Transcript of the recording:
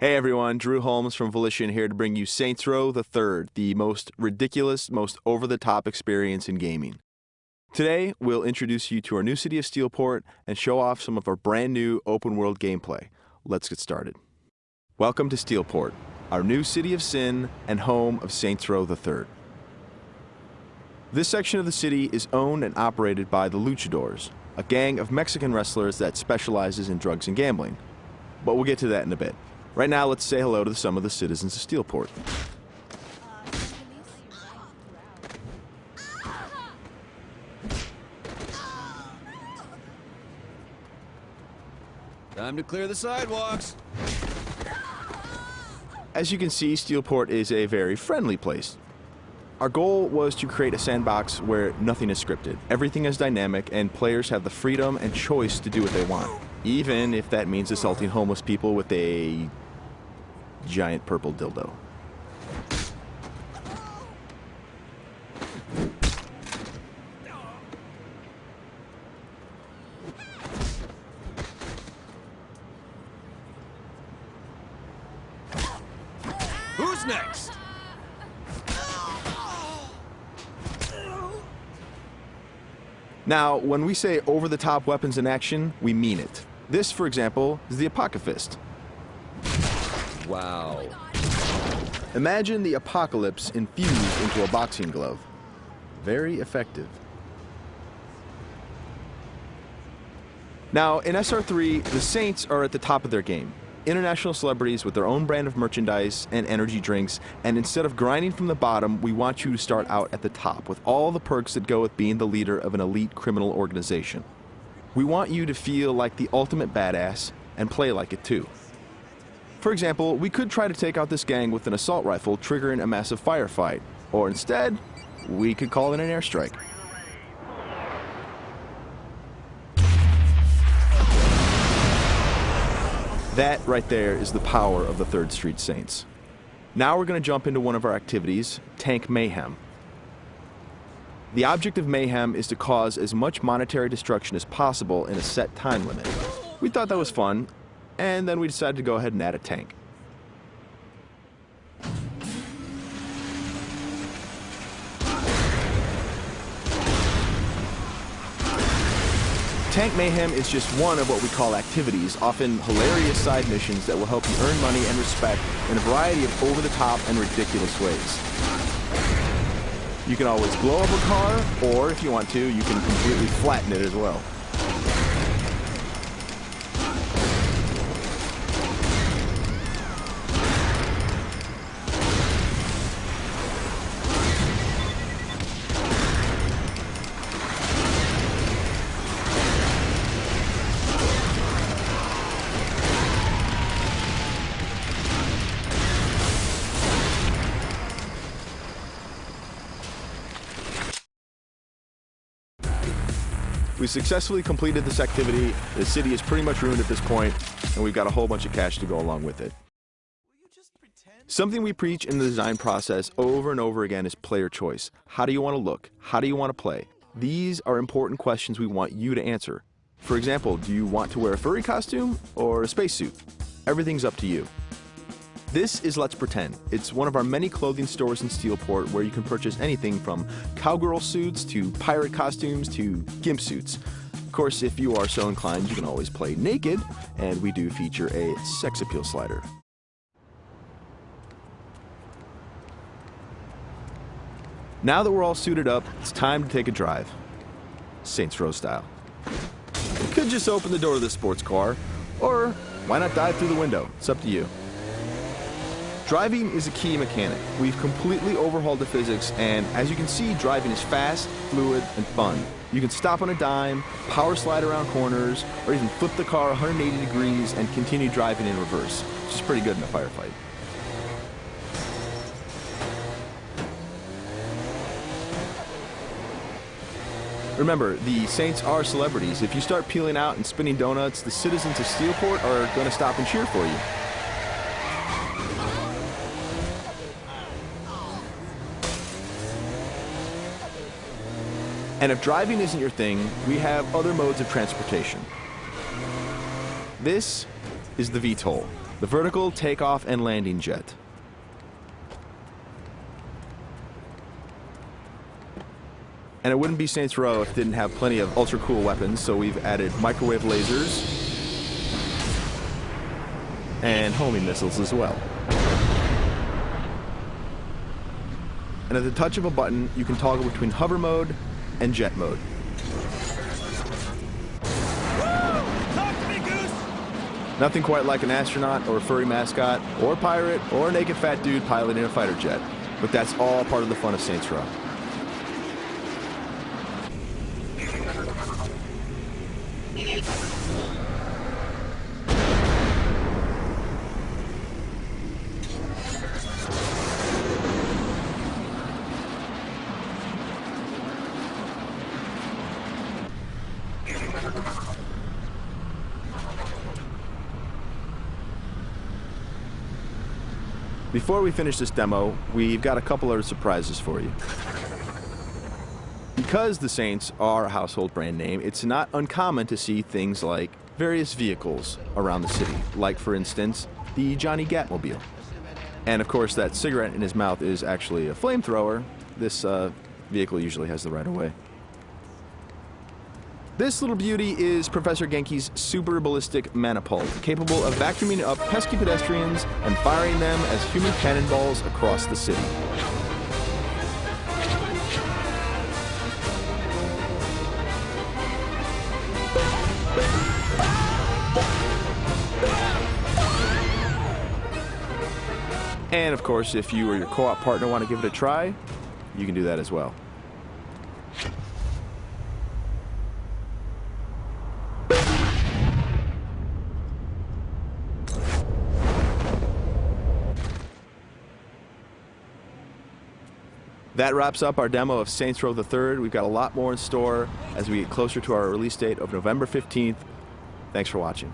Hey everyone, Drew Holmes from Volition here to bring you Saints Row the Third, the most ridiculous, most over-the-top experience in gaming. Today, we'll introduce you to our new city of Steelport and show off some of our brand new open-world gameplay. Let's get started. Welcome to Steelport, our new city of sin and home of Saints Row the Third. This section of the city is owned and operated by the Luchadors, a gang of Mexican wrestlers that specializes in drugs and gambling. But we'll get to that in a bit. Right now, let's say hello to some of the citizens of Steelport. Time to clear the sidewalks. As you can see, Steelport is a very friendly place. Our goal was to create a sandbox where nothing is scripted. Everything is dynamic, and players have the freedom and choice to do what they want, even if that means assaulting homeless people with a giant purple dildo. Who's next? Now, when we say over-the-top weapons in action, we mean it. This, for example, is the Apocalypse. Wow. Imagine the apocalypse infused into a boxing glove. Very effective. Now, in SR3, the Saints are at the top of their game. International celebrities with their own brand of merchandise and energy drinks, and instead of grinding from the bottom, we want you to start out at the top with all the perks that go with being the leader of an elite criminal organization. We want you to feel like the ultimate badass and play like it too. For example, we could try to take out this gang with an assault rifle triggering a massive firefight, or instead, we could call it an airstrike. That right there is the power of the 3rd Street Saints. Now we're going to jump into one of our activities, Tank Mayhem. The object of Mayhem is to cause as much monetary destruction as possible in a set time limit. We thought that was fun, and then we decided to go ahead and add a tank. Tank Mayhem is just one of what we call activities, often hilarious side missions that will help you earn money and respect in a variety of over-the-top and ridiculous ways. You can always blow up a car, or if you want to, you can completely flatten it as well. We successfully completed this activity. The city is pretty much ruined at this point, and we've got a whole bunch of cash to go along with it. Something we preach in the design process over and over again is player choice. How do you want to look? How do you want to play? These are important questions we want you to answer. For example, do you want to wear a furry costume or a spacesuit? Everything's up to you. This is Let's Pretend. It's one of our many clothing stores in Steelport where you can purchase anything from cowgirl suits to pirate costumes to gimp suits. Of course, if you are so inclined, you can always play naked, and we do feature a sex appeal slider. Now that we're all suited up, it's time to take a drive. Saints Row style. You could just open the door of the sports car, or why not dive through the window? It's up to you. Driving is a key mechanic. We've completely overhauled the physics, and as you can see, driving is fast, fluid, and fun. You can stop on a dime, power slide around corners, or even flip the car 180 degrees and continue driving in reverse, which is pretty good in a firefight. Remember, the Saints are celebrities. If you start peeling out and spinning donuts, the citizens of Steelport are going to stop and cheer for you. And if driving isn't your thing, we have other modes of transportation. This is the VTOL. the vertical takeoff and landing jet. And it wouldn't be Saints Row if it didn't have plenty of ultra cool weapons, so we've added microwave lasers and homing missiles as well. And at the touch of a button, you can toggle between hover mode and jet mode. Talk to me, Goose! Nothing quite like an astronaut or a furry mascot or a pirate or a naked fat dude piloting a fighter jet, but that's all part of the fun of Saints Row. Before we finish this demo, we've got a couple other surprises for you. Because the Saints are a household brand name, it's not uncommon to see things like various vehicles around the city, like, for instance, the Johnny Gatmobile. And of course, that cigarette in his mouth is actually a flamethrower. This vehicle usually has the right-of-way. This little beauty is Professor Genki's super ballistic manipult, capable of vacuuming up pesky pedestrians and firing them as human cannonballs across the city. And of course, if you or your co-op partner want to give it a try, you can do that as well. That wraps up our demo of Saints Row the Third. We've got a lot more in store as we get closer to our release date of November 15th. Thanks for watching.